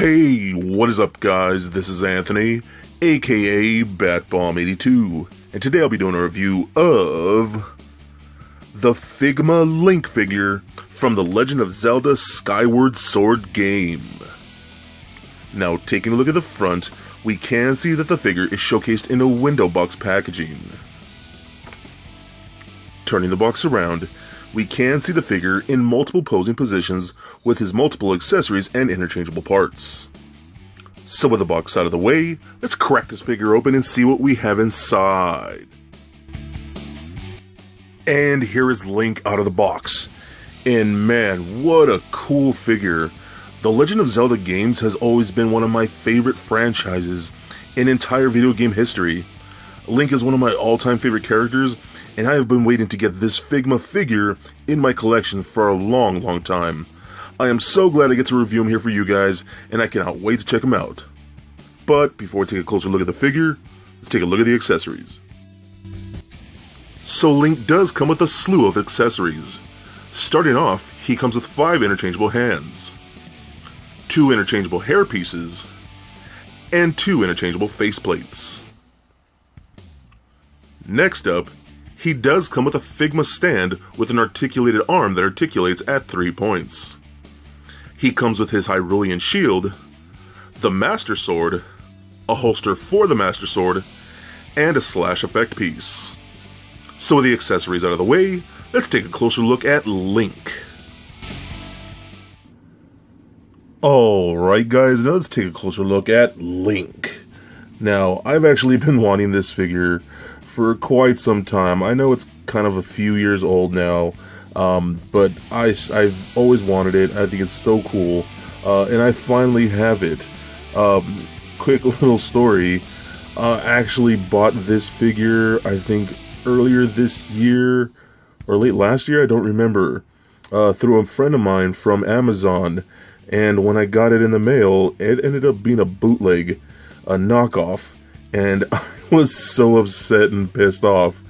Hey, what is up guys? This is Anthony, aka BatBomb82, and today I'll be doing a review of the Figma Link figure from the Legend of Zelda Skyward Sword game. Now, taking a look at the front, we can see that the figure is showcased in a window box packaging. Turning the box around, we can see the figure in multiple posing positions with his multiple accessories and interchangeable parts. So with the box out of the way, let's crack this figure open and see what we have inside. And here is Link out of the box. And man, what a cool figure. The Legend of Zelda games has always been one of my favorite franchises in entire video game history. Link is one of my all-time favorite characters, and I have been waiting to get this Figma figure in my collection for a long time. I am so glad I get to review him here for you guys, and I cannot wait to check him out. But before we take a closer look at the figure, let's take a look at the accessories. So Link does come with a slew of accessories. Starting off, he comes with 5 interchangeable hands, 2 interchangeable hair pieces, and 2 interchangeable faceplates. Next up, he does come with a Figma stand with an articulated arm that articulates at 3 points. He comes with his Hyrulean shield, the Master Sword, a holster for the Master Sword, and a slash effect piece. So with the accessories out of the way, let's take a closer look at Link. Alright guys, now let's take a closer look at Link. Now, I've actually been wanting this figure for quite some time. I know it's kind of a few years old now, but I've always wanted it. I think it's so cool, and I finally have it. Quick little story, I actually bought this figure, I think earlier this year, or late last year, I don't remember, through a friend of mine from Amazon, and when I got it in the mail, it ended up being a bootleg, a knockoff, and I was so upset and pissed off.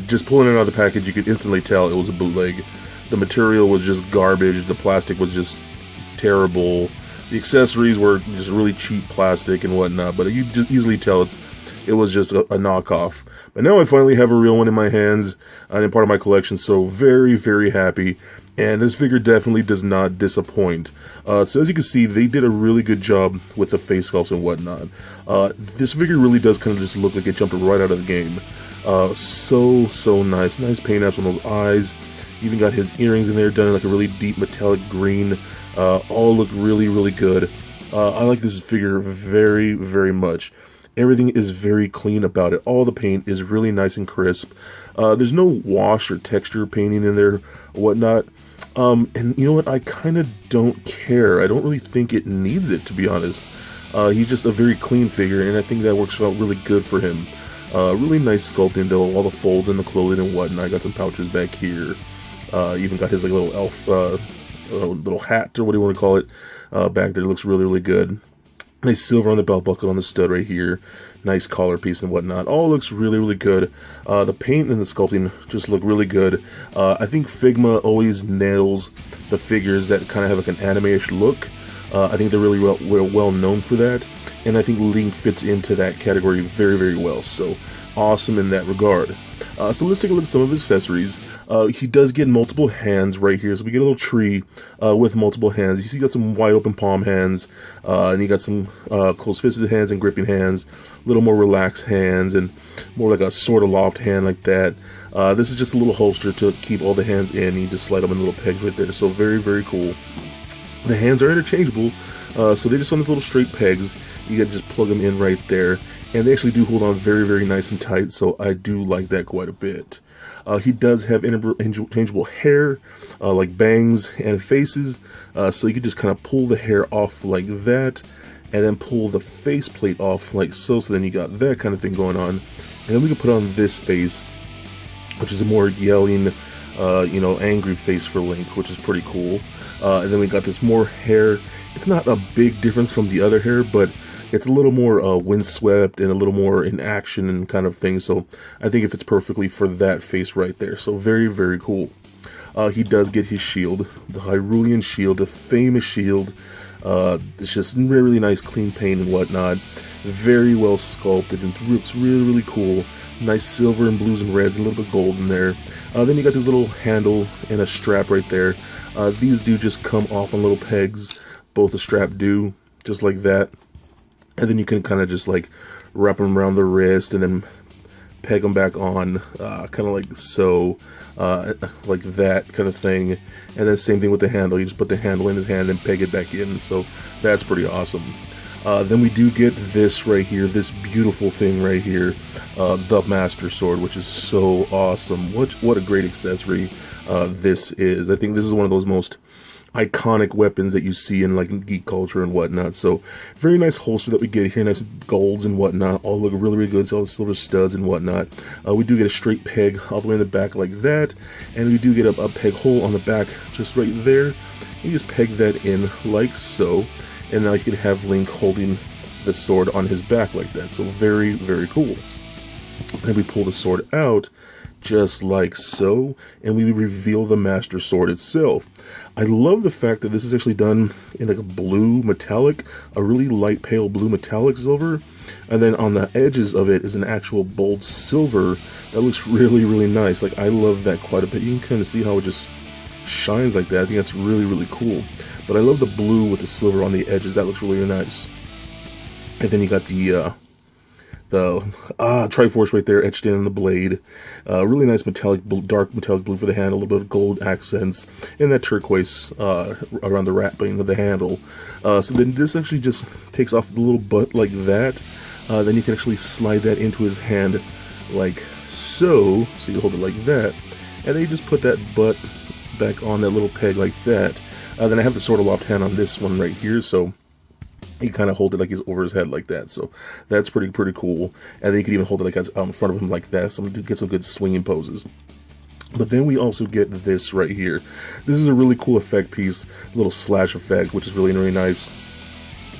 Just pulling it out of the package, you could instantly tell it was a bootleg. The material was just garbage, the plastic was just terrible, the accessories were just really cheap plastic and whatnot, but you just easily tell it was just a knockoff. But now I finally have a real one in my hands and in part of my collection, so very happy. And this figure definitely does not disappoint. So as you can see, they did a really good job with the face sculpts and whatnot. This figure really does kind of just look like it jumped right out of the game. So nice. Nice paint apps on those eyes. Even got his earrings in there done in like a really deep metallic green. All look really good. I like this figure very much. Everything is very clean about it. All the paint is really nice and crisp. There's no wash or texture painting in there or whatnot. And you know what? I kind of don't care. I don't really think it needs it, to be honest. He's just a very clean figure, and I think that works out really good for him. Really nice sculpting, though. All the folds in the clothing and whatnot. I got some pouches back here. Even got his like little elf, little hat, or what do you want to call it, back there. It looks really good. Nice silver on the belt buckle on the stud right here. Nice collar piece and whatnot. All looks really good. The paint and the sculpting just look really good. I think Figma always nails the figures that kind of have like an anime-ish look. I think they're really well known for that. And I think Link fits into that category very well. So awesome in that regard. So let's take a look at some of his accessories. He does get multiple hands right here, so we get a little tree with multiple hands. You see, he got some wide open palm hands, and he got some close-fisted hands and gripping hands, a little more relaxed hands, and more like a sword aloft hand like that. This is just a little holster to keep all the hands in. You just slide them in little pegs right there, so very cool. The hands are interchangeable, so they're just on these little straight pegs. You gotta just plug them in right there, and they actually do hold on very nice and tight, so I do like that quite a bit. He does have interchangeable hair, like bangs and faces, so you can just kind of pull the hair off like that, and then pull the faceplate off like so, so then you got that kind of thing going on. And then we can put on this face, which is a more yelling, angry face for Link, which is pretty cool. And then we got this more hair. It's not a big difference from the other hair, but it's a little more windswept and a little more in action and kind of thing, so I think it fits perfectly for that face right there. So very cool. He does get his shield, the Hyrulean shield, the famous shield. It's just really nice, clean paint and whatnot. Very well sculpted and looks really, really cool. Nice silver and blues and reds, a little bit of gold in there. Then you got this little handle and a strap right there. These do just come off on little pegs. Both the strap do, just like that. And then you can kind of just like wrap them around the wrist and then peg them back on, kind of like so, like that kind of thing. And then same thing with the handle. You just put the handle in his hand and peg it back in. So that's pretty awesome. Then we do get this right here, this beautiful thing right here, the Master Sword, which is so awesome. What a great accessory this is. I think this is one of those most iconic weapons that you see in like geek culture and whatnot. So very nice holster that we get here, nice golds and whatnot, all look really, really good. So all the silver studs and whatnot. We do get a straight peg all the way in the back like that, and we do get a peg hole on the back just right there. You just peg that in like so, and now you can have Link holding the sword on his back like that. So very, very cool. Then we pull the sword out just like so, and we reveal the Master Sword itself. I love the fact that this is actually done in like a blue metallic, a really light pale blue metallic silver, and then on the edges of it is an actual bold silver that looks really, really nice. Like, I love that quite a bit. You can kind of see how it just shines like that. I think that's really, really cool. But I love the blue with the silver on the edges. That looks really nice. And then you got the Triforce right there etched in on the blade. Really nice metallic, dark metallic blue for the handle, a little bit of gold accents, and that turquoise around the wrapping of the handle. So then this actually just takes off the little butt like that. Then you can actually slide that into his hand like so. So you hold it like that, and then you just put that butt back on that little peg like that. Then I have the sword aloft hand on this one right here, so you kind of hold it like he's over his head like that. So that's pretty cool. And then you can even hold it like in front of him like that, so to get some good swinging poses. But then we also get this right here. This is a really cool effect piece, little slash effect, which is really, really nice.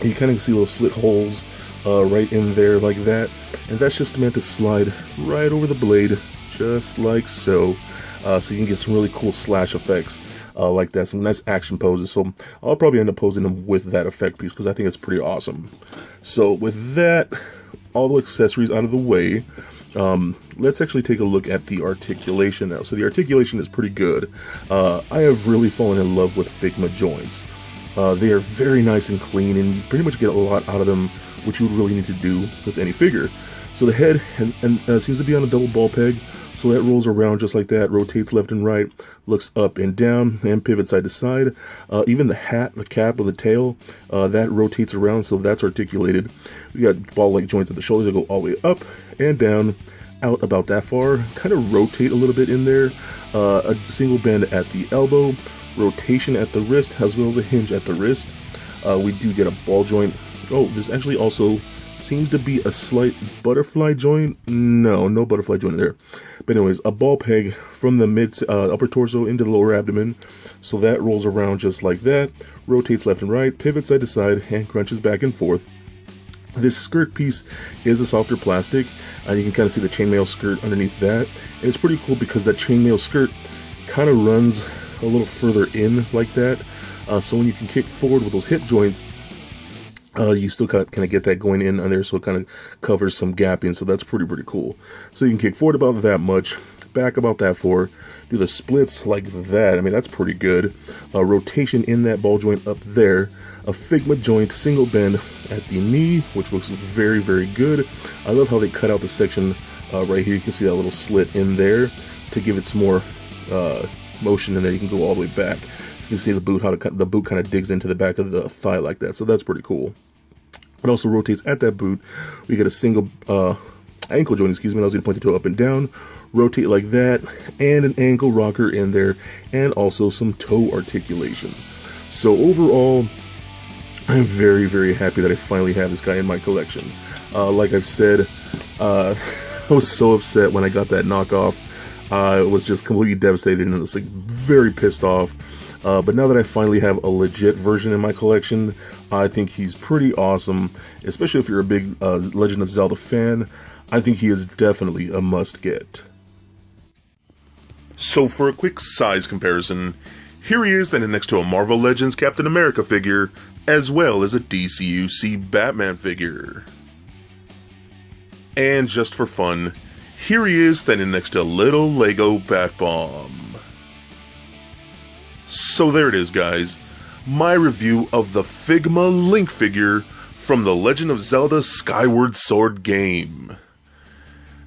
And you kind of see little slit holes right in there like that. And that's just meant to slide right over the blade, just like so. So you can get some really cool slash effects. Like that, some nice action poses. So I'll probably end up posing them with that effect piece because I think it's pretty awesome. So with that, all the accessories out of the way, let's actually take a look at the articulation now. So the articulation is pretty good. I have really fallen in love with Figma joints. They are very nice and clean, and you pretty much get a lot out of them, which you would really need to do with any figure. So the head seems to be on a double ball peg. So that rolls around just like that, rotates left and right, looks up and down, and pivots side to side. Even the hat, the cap, or the tail, that rotates around, so that's articulated. We got ball-like joints at the shoulders that go all the way up and down, out about that far. Kind of rotate a little bit in there. A single bend at the elbow, rotation at the wrist, as well as a hinge at the wrist. We do get a ball joint. Oh, there's actually also seems to be a slight butterfly joint. No butterfly joint there. But anyways, a ball peg from the upper torso into the lower abdomen. So that rolls around just like that, rotates left and right, pivots side to side, and crunches back and forth. This skirt piece is a softer plastic, and you can kind of see the chainmail skirt underneath that. And it's pretty cool because that chainmail skirt kind of runs a little further in like that. So when you can kick forward with those hip joints, you still kind of get that going in on there, so it kind of covers some gapping, so that's pretty cool. So you can kick forward about that much, back about that far, do the splits like that. I mean, that's pretty good. Rotation in that ball joint up there, a Figma joint, single bend at the knee, which looks very good. I love how they cut out the section right here. You can see that little slit in there to give it some more motion, and then you can go all the way back. You can see the boot, how the boot kind of digs into the back of the thigh like that, so that's pretty cool. It also rotates at that boot. We get a single ankle joint, excuse me, allows you to point the toe up and down, rotate like that, and an ankle rocker in there, and also some toe articulation. So overall, I'm very happy that I finally have this guy in my collection. Like I've said, I was so upset when I got that knockoff. I was just completely devastated and was like very pissed off. But now that I finally have a legit version in my collection, I think he's pretty awesome, especially if you're a big Legend of Zelda fan. I think he is definitely a must-get. So for a quick size comparison, Here he is standing next to a Marvel Legends Captain America figure, as well as a DCUC Batman figure. And just for fun, here he is standing next to a little Lego Bat Bomb. So there it is, guys. My review of the Figma Link figure from the Legend of Zelda Skyward Sword game.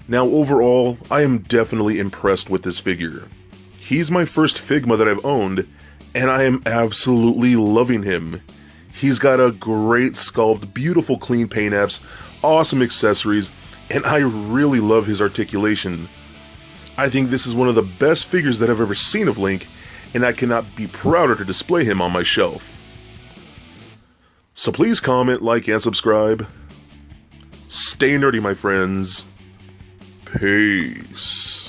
Now overall, I am definitely impressed with this figure. He's my first Figma that I've owned, and I am absolutely loving him. He's got a great sculpt, beautiful clean paint apps, awesome accessories, and I really love his articulation. I think this is one of the best figures that I've ever seen of Link, and I cannot be prouder to display him on my shelf. So please comment, like, and subscribe. Stay nerdy, my friends. Peace.